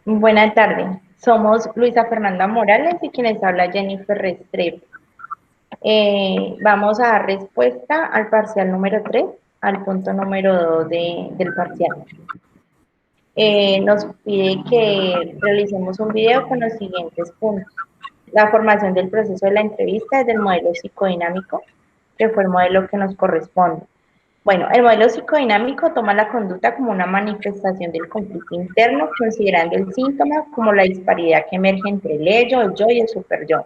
Buenas tardes, somos Luisa Fernanda Morales y quienes habla Jennifer Restrepo. Vamos a dar respuesta al parcial número 3, al punto número 2 del parcial. Nos pide que realicemos un video con los siguientes puntos. La formación del proceso de la entrevista desde el modelo psicodinámico, que fue el modelo que nos corresponde. Bueno, el modelo psicodinámico toma la conducta como una manifestación del conflicto interno, considerando el síntoma como la disparidad que emerge entre el ello, el yo y el superyo,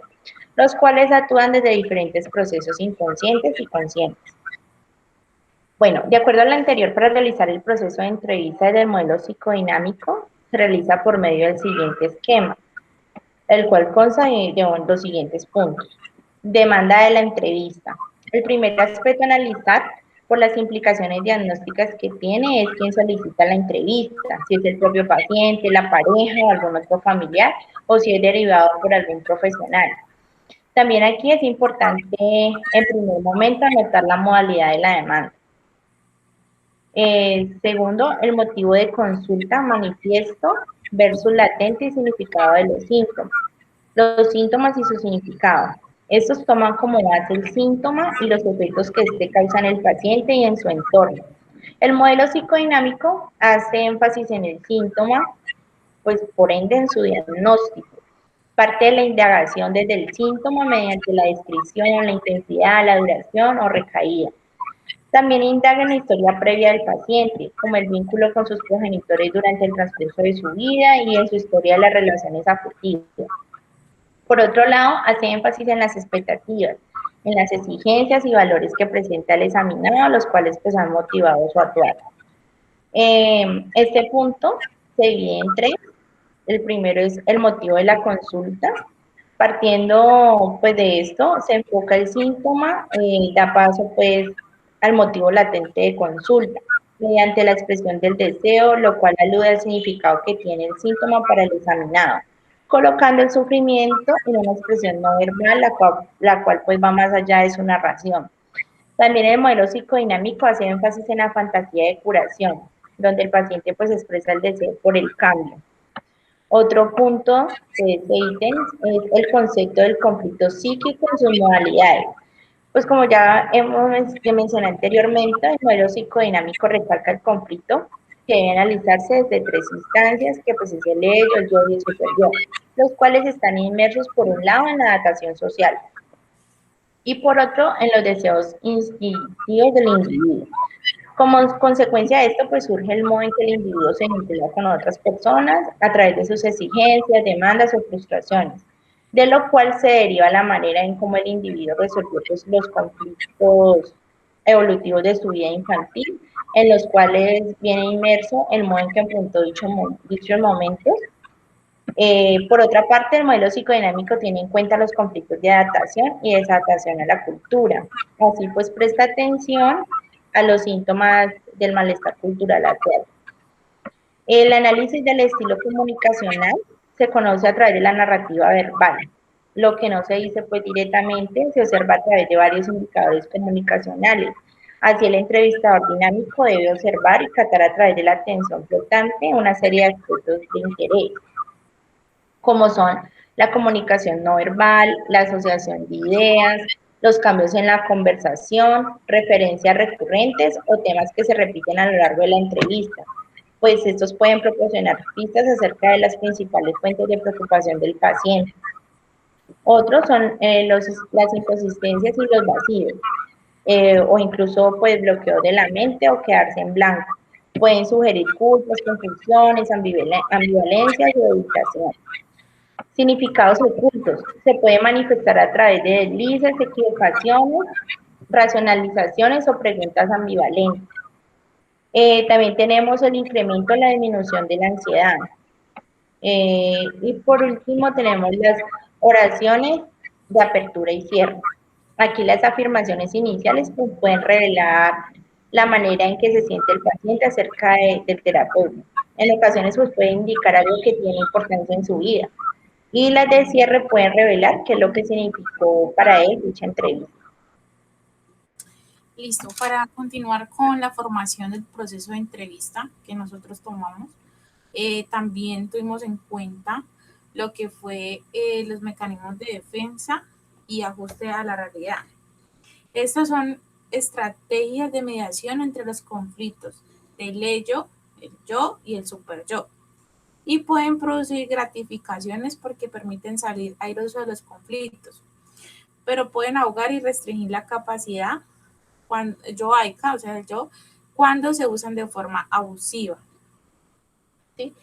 los cuales actúan desde diferentes procesos inconscientes y conscientes. Bueno, de acuerdo a lo anterior, para realizar el proceso de entrevista del modelo psicodinámico, se realiza por medio del siguiente esquema, el cual consta de los siguientes puntos. Demanda de la entrevista. El primer aspecto a analizar por las implicaciones diagnósticas que tiene es quien solicita la entrevista, si es el propio paciente, la pareja o algún otro familiar, o si es derivado por algún profesional. También aquí es importante, en primer momento, anotar la modalidad de la demanda. Segundo, el motivo de consulta, manifiesto versus latente y significado de los síntomas. Los síntomas y su significado. Estos toman como base el síntoma y los efectos que este causa en el paciente y en su entorno. El modelo psicodinámico hace énfasis en el síntoma, pues por ende en su diagnóstico. Parte de la indagación desde el síntoma mediante la descripción, la intensidad, la duración o recaída. También indaga en la historia previa del paciente, como el vínculo con sus progenitores durante el transcurso de su vida y en su historia de las relaciones afectivas. Por otro lado, hace énfasis en las expectativas, en las exigencias y valores que presenta el examinado, los cuales pues han motivado su actuar. Este punto se divide en tres. El primero es el motivo de la consulta. Partiendo pues de esto, se enfoca el síntoma, da paso pues al motivo latente de consulta, mediante la expresión del deseo, lo cual alude al significado que tiene el síntoma para el examinado, colocando el sufrimiento en una expresión no verbal, la cual pues va más allá de su narración. También el modelo psicodinámico hace énfasis en la fantasía de curación, donde el paciente pues expresa el deseo por el cambio. Otro punto de este ítem es el concepto del conflicto psíquico en sus modalidades. Pues como ya mencioné anteriormente, el modelo psicodinámico recalca el conflicto que debe analizarse desde tres instancias, que pues es el ello, el yo y el superyo, los cuales están inmersos por un lado en la adaptación social y por otro en los deseos instintivos del individuo. Como consecuencia de esto, pues surge el modo en que el individuo se vincula con otras personas a través de sus exigencias, demandas o frustraciones, de lo cual se deriva la manera en cómo el individuo resolvió pues, los conflictos evolutivos de su vida infantil, en los cuales viene inmerso el modo en que enfrentó dichos momentos. Por otra parte, el modelo psicodinámico tiene en cuenta los conflictos de adaptación y desadaptación a la cultura. Así pues, presta atención a los síntomas del malestar cultural actual. El análisis del estilo comunicacional se conoce a través de la narrativa verbal. Lo que no se dice pues directamente se observa a través de varios indicadores comunicacionales. Así el entrevistador dinámico debe observar y tratar a través de la atención flotante una serie de aspectos de interés, como son la comunicación no verbal, la asociación de ideas, los cambios en la conversación, referencias recurrentes o temas que se repiten a lo largo de la entrevista, pues estos pueden proporcionar pistas acerca de las principales fuentes de preocupación del paciente. Otros son las inconsistencias y los vacíos, o incluso pues bloqueo de la mente o quedarse en blanco. Pueden sugerir culpas, confusiones, ambivalencias o evitación. Significados ocultos. Se puede manifestar a través de deslices, equivocaciones, racionalizaciones o preguntas ambivalentes. También tenemos el incremento o la disminución de la ansiedad. Y por último tenemos las oraciones de apertura y cierre. Aquí las afirmaciones iniciales pues, pueden revelar la manera en que se siente el paciente acerca del terapeuta. En ocasiones pues, puede indicar algo que tiene importancia en su vida. Y las de cierre pueden revelar qué es lo que significó para él dicha entrevista. Listo, para continuar con la formación del proceso de entrevista que nosotros tomamos, también tuvimos en cuenta lo que fue los mecanismos de defensa y ajuste a la realidad. Estas son estrategias de mediación entre los conflictos del ello, el yo y el super yo. Y pueden producir gratificaciones porque permiten salir airosos de los conflictos, pero pueden ahogar y restringir la capacidad cuando, yoaica, o sea, el yo, cuando se usan de forma abusiva. ¿Sí?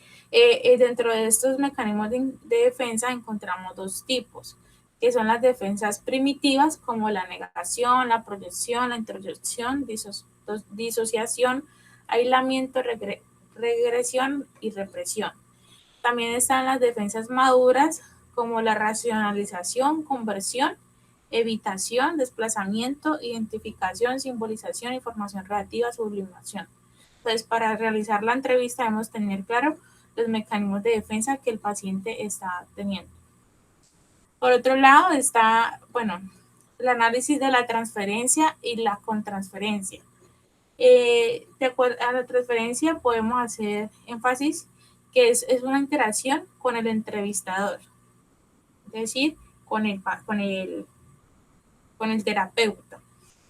Dentro de estos mecanismos de defensa encontramos dos tipos, que son las defensas primitivas, como la negación, la proyección, la introyección, disociación, aislamiento, regresión y represión. También están las defensas maduras, como la racionalización, conversión, evitación, desplazamiento, identificación, simbolización, información relativa, sublimación. Entonces, para realizar la entrevista debemos tener claro los mecanismos de defensa que el paciente está teniendo. Por otro lado está, bueno, el análisis de la transferencia y la contransferencia. De acuerdo a la transferencia podemos hacer énfasis que es una interacción con el entrevistador, es decir, con el terapeuta.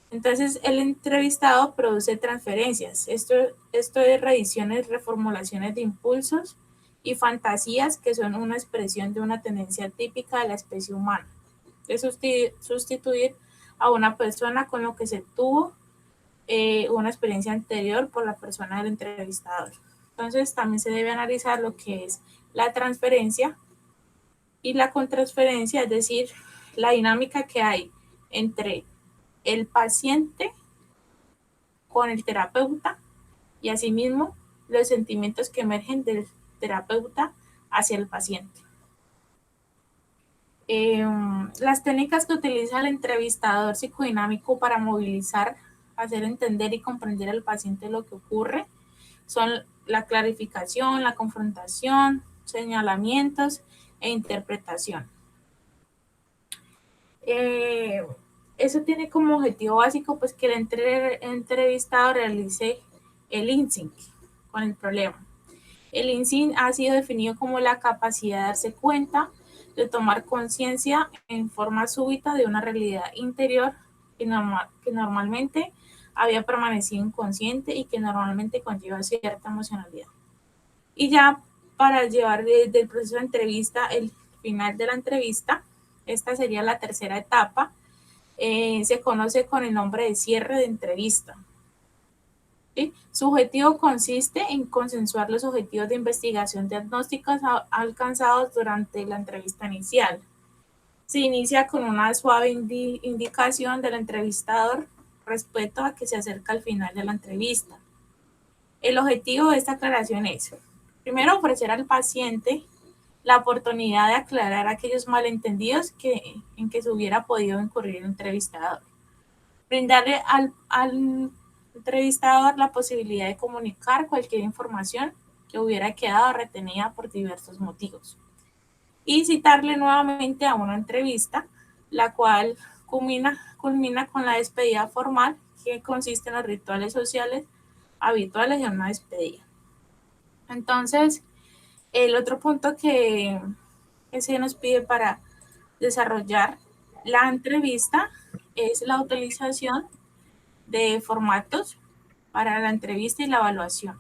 Entonces, el entrevistado produce transferencias. Esto es reediciones, reformulaciones de impulsos y fantasías que son una expresión de una tendencia típica de la especie humana, de sustituir a una persona con lo que se tuvo una experiencia anterior por la persona del entrevistador. Entonces, también se debe analizar lo que es la transferencia y la contransferencia, es decir, la dinámica que hay entre el paciente con el terapeuta y asimismo los sentimientos que emergen del terapeuta hacia el paciente. Las técnicas que utiliza el entrevistador psicodinámico para movilizar, hacer entender y comprender al paciente lo que ocurre son la clarificación, la confrontación, señalamientos e interpretación. Eso tiene como objetivo básico pues que el entrevistado realice el INSINC con el problema. El INSINC ha sido definido como la capacidad de darse cuenta, de tomar conciencia en forma súbita de una realidad interior que normalmente había permanecido inconsciente y que normalmente conlleva cierta emocionalidad. Y ya para llevar desde el proceso de entrevista, el final de la entrevista, esta sería la tercera etapa, se conoce con el nombre de cierre de entrevista. ¿Sí? Su objetivo consiste en consensuar los objetivos de investigación diagnósticos alcanzados durante la entrevista inicial. Se inicia con una suave indicación del entrevistador respecto a que se acerca al final de la entrevista. El objetivo de esta aclaración es, primero, ofrecer al paciente la oportunidad de aclarar aquellos malentendidos en que se hubiera podido incurrir el entrevistador. Brindarle al entrevistador la posibilidad de comunicar cualquier información que hubiera quedado retenida por diversos motivos. Y citarle nuevamente a una entrevista, la cual culmina con la despedida formal, que consiste en los rituales sociales habituales de una despedida. Entonces, el otro punto que se nos pide para desarrollar la entrevista es la utilización de formatos para la entrevista y la evaluación.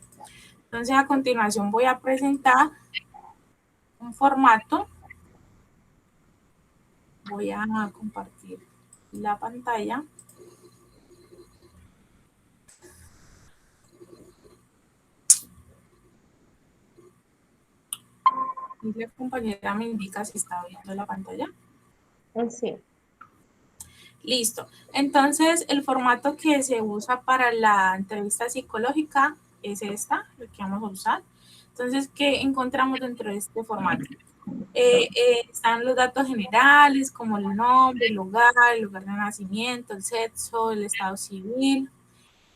Entonces, a continuación voy a presentar un formato. Voy a compartir la pantalla. Y la compañera me indica si está viendo la pantalla. Sí. Listo. Entonces, el formato que se usa para la entrevista psicológica es esta, lo que vamos a usar. Entonces, ¿qué encontramos dentro de este formato? Están los datos generales como el nombre, el lugar de nacimiento, el sexo, el estado civil,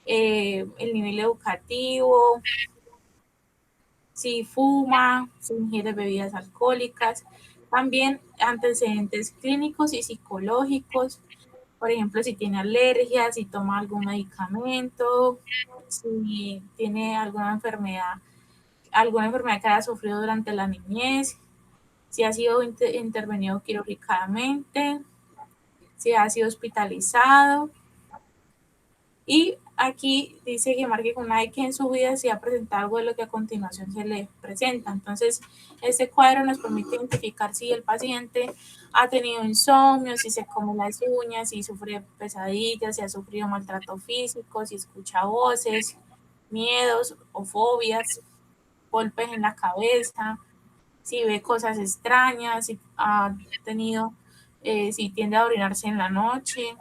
el nivel educativo, si fuma, si ingiere bebidas alcohólicas, también antecedentes clínicos y psicológicos, por ejemplo, si tiene alergias, si toma algún medicamento, si tiene alguna enfermedad que haya sufrido durante la niñez, si ha sido intervenido quirúrgicamente, si ha sido hospitalizado. Y aquí dice que marque con una X en su vida si ha presentado algo de lo que a continuación se le presenta. Entonces, este cuadro nos permite identificar si el paciente ha tenido insomnio, si se come las uñas, si sufre pesadillas, si ha sufrido maltrato físico, si escucha voces, miedos o fobias, golpes en la cabeza, si ve cosas extrañas, si ha tenido, si tiende a orinarse en la noche,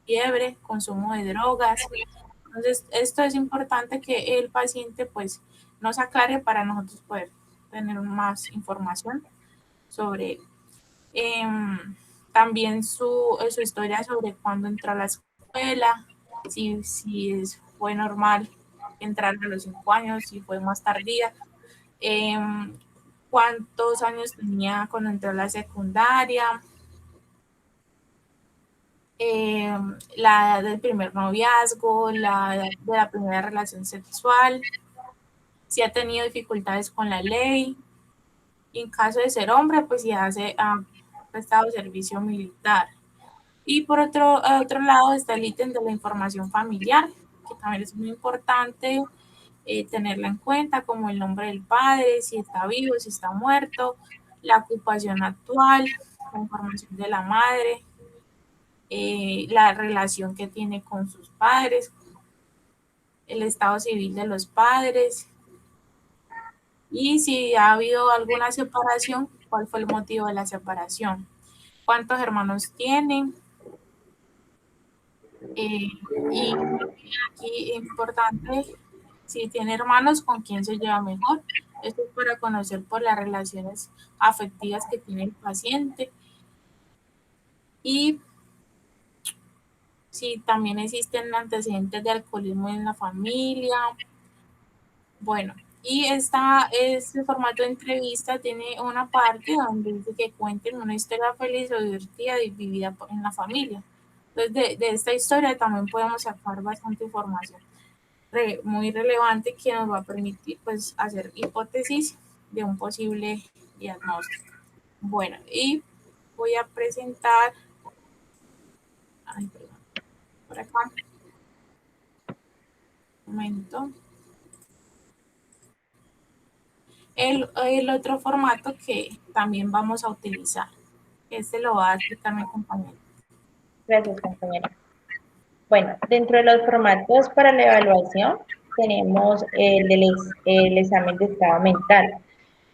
fiebre, consumo de drogas. Entonces, esto es importante que el paciente pues nos aclare para nosotros poder tener más información sobre también su historia sobre cuándo entró a la escuela, fue normal entrar a los 5 años, si fue más tardía, cuántos años tenía cuando entró a la secundaria, la edad del primer noviazgo, la edad de la primera relación sexual, si ha tenido dificultades con la ley, y en caso de ser hombre, pues si ha prestado servicio militar. Y por otro lado está el ítem de la información familiar, que también es muy importante tenerla en cuenta, como el nombre del padre, si está vivo, si está muerto, la ocupación actual, la información de la madre, la relación que tiene con sus padres, el estado civil de los padres y si ha habido alguna separación, cuál fue el motivo de la separación, cuántos hermanos tienen y aquí es importante si tiene hermanos con quién se lleva mejor. Esto es para conocer por las relaciones afectivas que tiene el paciente y si también existen antecedentes de alcoholismo en la familia. Bueno, y este formato de entrevista tiene una parte donde dice que cuenten una historia feliz o divertida y vivida en la familia. Entonces, de esta historia también podemos sacar bastante información muy relevante que nos va a permitir pues hacer hipótesis de un posible diagnóstico. Bueno, y voy a presentar, ay, perdón, por acá, un momento. El otro formato que también vamos a utilizar. Este lo va a explicar mi compañero. Gracias, compañera. Bueno, dentro de los formatos para la evaluación tenemos el examen de estado mental.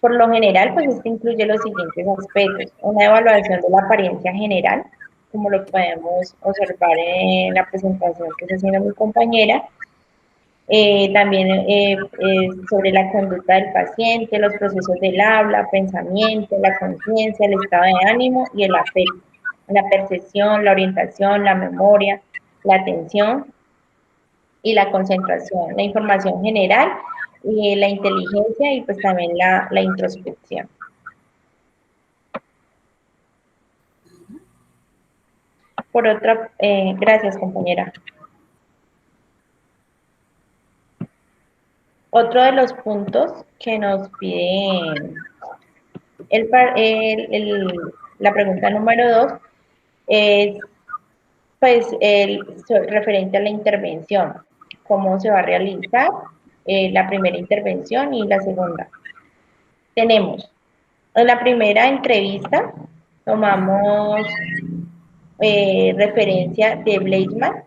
Por lo general, pues este incluye los siguientes aspectos. Una evaluación de la apariencia general, como lo podemos observar en la presentación que está haciendo mi compañera. También sobre la conducta del paciente, los procesos del habla, pensamiento, la conciencia, el estado de ánimo y el afecto, la percepción, la orientación, la memoria, la atención y la concentración, la información general, la inteligencia y pues también la introspección. Por otra, gracias compañera. Otro de los puntos que nos pide la pregunta número 2 es pues referente a la intervención, cómo se va a realizar la primera intervención y la segunda. Tenemos en la primera entrevista, tomamos referencia de Bleichman,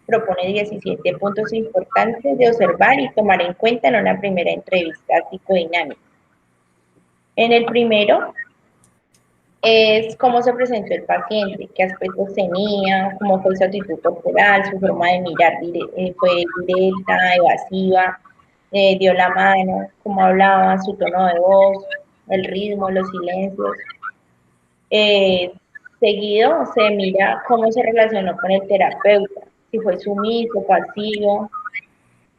propone 17 puntos importantes de observar y tomar en cuenta en una primera entrevista psicodinámica. En el primero, es cómo se presentó el paciente, qué aspectos tenía, cómo fue su actitud corporal, su forma de mirar, fue directa, evasiva, dio la mano, cómo hablaba, su tono de voz, el ritmo, los silencios. Seguido se mira cómo se relacionó con el terapeuta, si fue sumiso, pasivo,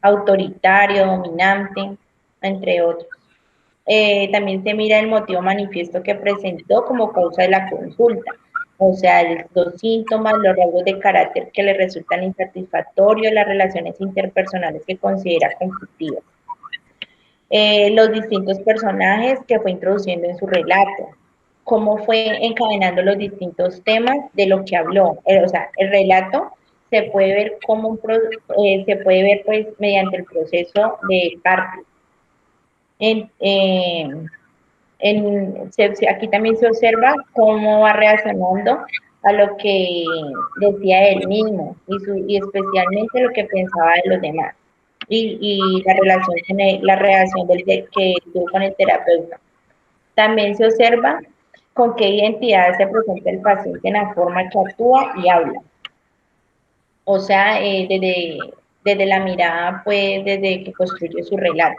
autoritario, dominante, entre otros. También se mira el motivo manifiesto que presentó como causa de la consulta, o sea, los síntomas, los rasgos de carácter que le resultan insatisfactorios, las relaciones interpersonales que considera conflictivas, los distintos personajes que fue introduciendo en su relato, cómo fue encadenando los distintos temas de lo que habló. O sea, el relato se puede ver se puede ver pues mediante el proceso de partes. Aquí también se observa cómo va reaccionando a lo que decía él mismo y especialmente lo que pensaba de los demás y la relación la reacción que tuvo con el terapeuta. También se observa con qué identidad se presenta el paciente en la forma que actúa y habla. O sea, desde la mirada, pues, desde que construye su relato.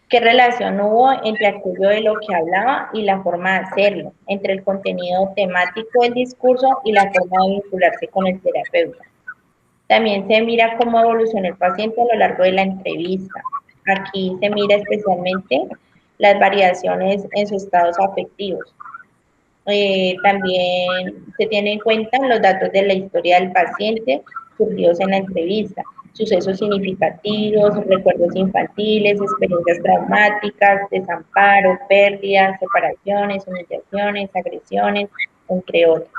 ¿Qué relación hubo entre aquello de lo que hablaba y la forma de hacerlo, entre el contenido temático del discurso y la forma de vincularse con el terapeuta? También se mira cómo evoluciona el paciente a lo largo de la entrevista. Aquí se mira especialmente las variaciones en sus estados afectivos. También se tienen en cuenta los datos de la historia del paciente surgidos en la entrevista, sucesos significativos, recuerdos infantiles, experiencias traumáticas, desamparo, pérdidas, separaciones, humillaciones, agresiones, entre otros.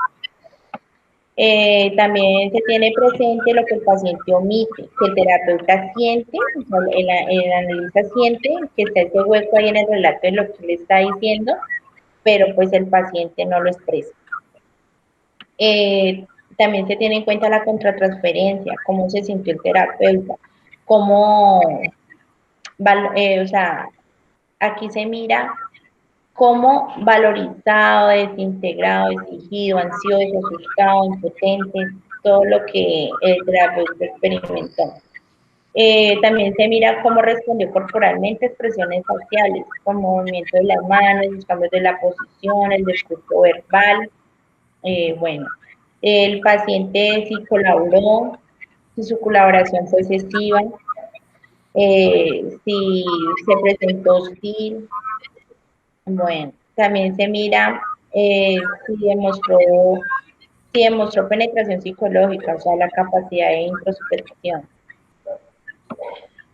También se tiene presente lo que el paciente omite, que el terapeuta siente, o sea, el analista siente que está ese hueco ahí en el relato de lo que le está diciendo, pero pues el paciente no lo expresa. También se tiene en cuenta la contratransferencia, cómo se sintió el terapeuta, cómo, o sea, aquí se mira cómo valorizado, desintegrado, exigido, ansioso, asustado, impotente, todo lo que el terapeuta experimentó. También se mira cómo respondió corporalmente, expresiones faciales, como movimiento de las manos, los cambios de la posición, el discurso verbal. Bueno, el paciente si colaboró, si su colaboración fue excesiva, si se presentó hostil. Bueno, también se mira si demostró penetración psicológica, o sea, la capacidad de introspección.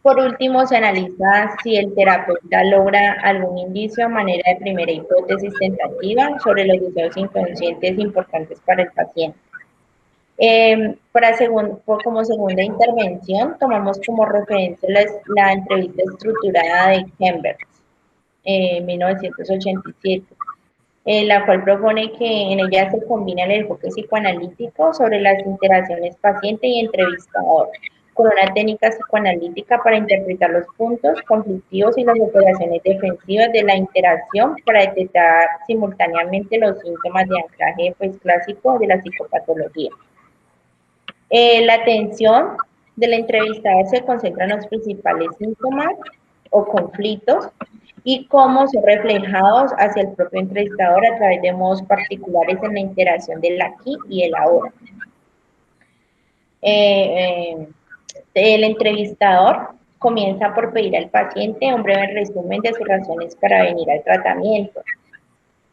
Por último, se analiza si el terapeuta logra algún indicio a manera de primera hipótesis tentativa sobre los deseos inconscientes importantes para el paciente. Como segunda intervención, tomamos como referencia la entrevista estructurada de Chambers, en 1987, la cual propone que en ella se combina el enfoque psicoanalítico sobre las interacciones paciente y entrevistador, con una técnica psicoanalítica para interpretar los puntos conflictivos y las operaciones defensivas de la interacción para detectar simultáneamente los síntomas de anclaje pues, clásico de la psicopatología. La atención del entrevistador se concentra en los principales síntomas o conflictos y cómo son reflejados hacia el propio entrevistador a través de modos particulares en la interacción del aquí y el ahora. El entrevistador comienza por pedir al paciente un breve resumen de sus razones para venir al tratamiento.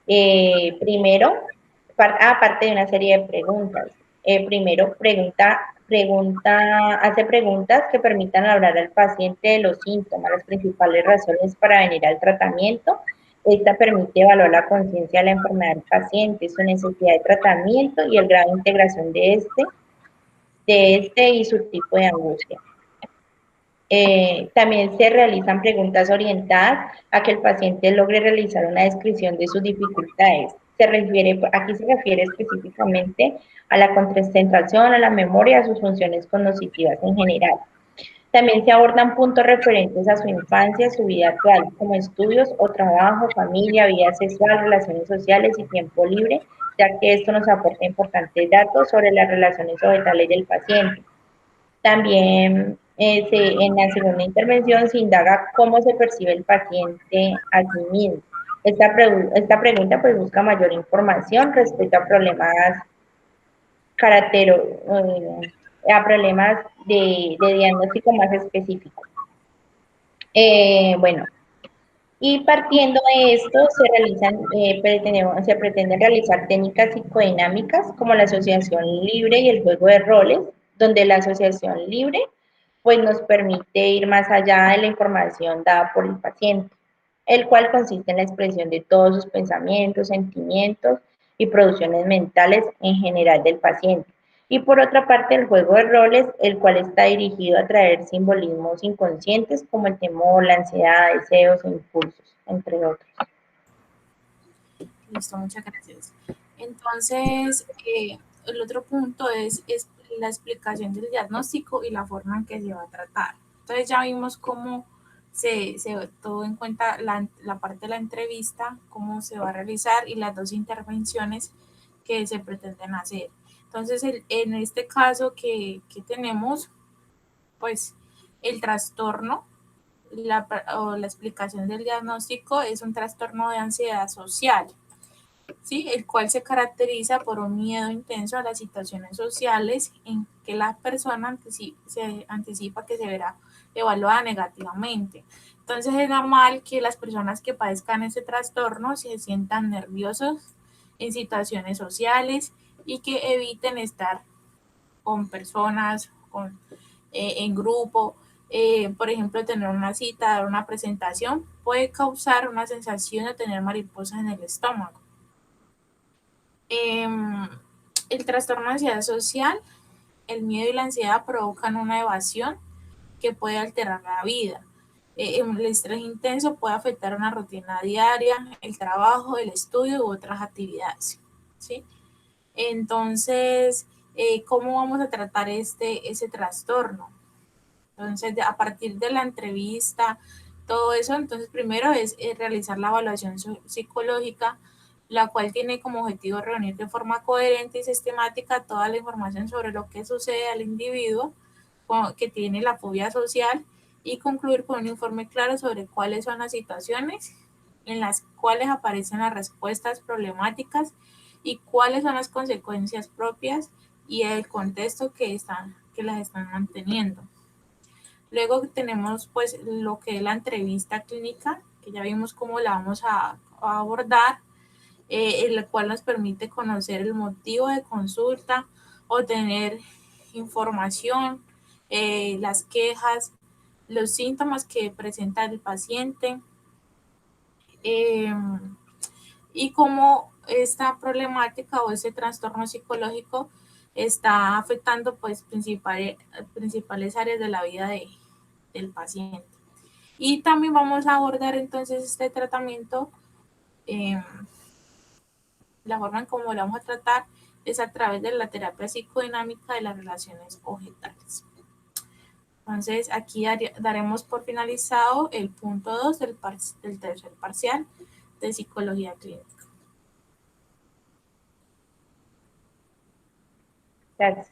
Primero, aparte de una serie de preguntas. Primero, hace preguntas que permitan hablar al paciente de los síntomas, las principales razones para venir al tratamiento. Esta permite evaluar la conciencia de la enfermedad del paciente, su necesidad de tratamiento y el grado de integración de este y su tipo de angustia. También se realizan preguntas orientadas a que el paciente logre realizar una descripción de sus dificultades. Aquí se refiere específicamente a la concentración, a la memoria, a sus funciones cognitivas en general. También se abordan puntos referentes a su infancia, su vida actual, como estudios o trabajo, familia, vida sexual, relaciones sociales y tiempo libre, ya que esto nos aporta importantes datos sobre las relaciones orbitales del paciente. También en la segunda intervención se indaga cómo se percibe el paciente a sí mismo. Esta pregunta pues busca mayor información respecto a problemas de diagnóstico más específico. Bueno, Y partiendo de esto, se pretenden realizar técnicas psicodinámicas como la asociación libre y el juego de roles, donde la asociación libre pues, nos permite ir más allá de la información dada por el paciente, el cual consiste en la expresión de todos sus pensamientos, sentimientos y producciones mentales en general del paciente. Y por otra parte, el juego de roles, el cual está dirigido a traer simbolismos inconscientes como el temor, la ansiedad, deseos e impulsos, entre otros. Listo, muchas gracias. Entonces, el otro punto es la explicación del diagnóstico y la forma en que se va a tratar. Entonces ya vimos cómo se tuvo en cuenta la parte de la entrevista, cómo se va a realizar y las dos intervenciones que se pretenden hacer. Entonces, en este caso que tenemos, pues el trastorno o la explicación del diagnóstico es un trastorno de ansiedad social, ¿sí? El cual se caracteriza por un miedo intenso a las situaciones sociales en que la persona se anticipa que se verá evaluada negativamente. Entonces es normal que las personas que padezcan ese trastorno se sientan nerviosos en situaciones sociales y que eviten estar con personas, en grupo. Por ejemplo, tener una cita, dar una presentación, puede causar una sensación de tener mariposas en el estómago. El trastorno de ansiedad social, el miedo y la ansiedad provocan una evasión que puede alterar la vida. El estrés intenso puede afectar una rutina diaria, el trabajo, el estudio u otras actividades, ¿sí? Entonces, ¿cómo vamos a tratar ese trastorno? Entonces, a partir de la entrevista, todo eso, entonces primero es realizar la evaluación psicológica, la cual tiene como objetivo reunir de forma coherente y sistemática toda la información sobre lo que sucede al individuo que tiene la fobia social y concluir con un informe claro sobre cuáles son las situaciones en las cuales aparecen las respuestas problemáticas y cuáles son las consecuencias propias y el contexto que las están manteniendo. Luego tenemos pues lo que es la entrevista clínica, que ya vimos cómo la vamos a abordar, el cual nos permite conocer el motivo de consulta, obtener información, las quejas, los síntomas que presenta el paciente, eh, y cómo esta problemática o ese trastorno psicológico está afectando pues principales áreas de la vida del paciente. Y también vamos a abordar entonces este tratamiento, eh, la forma en cómo lo vamos a tratar es a través de la terapia psicodinámica de las relaciones objetales. Entonces aquí daremos por finalizado el punto 2 del tercer parcial de psicología clínica. Gracias.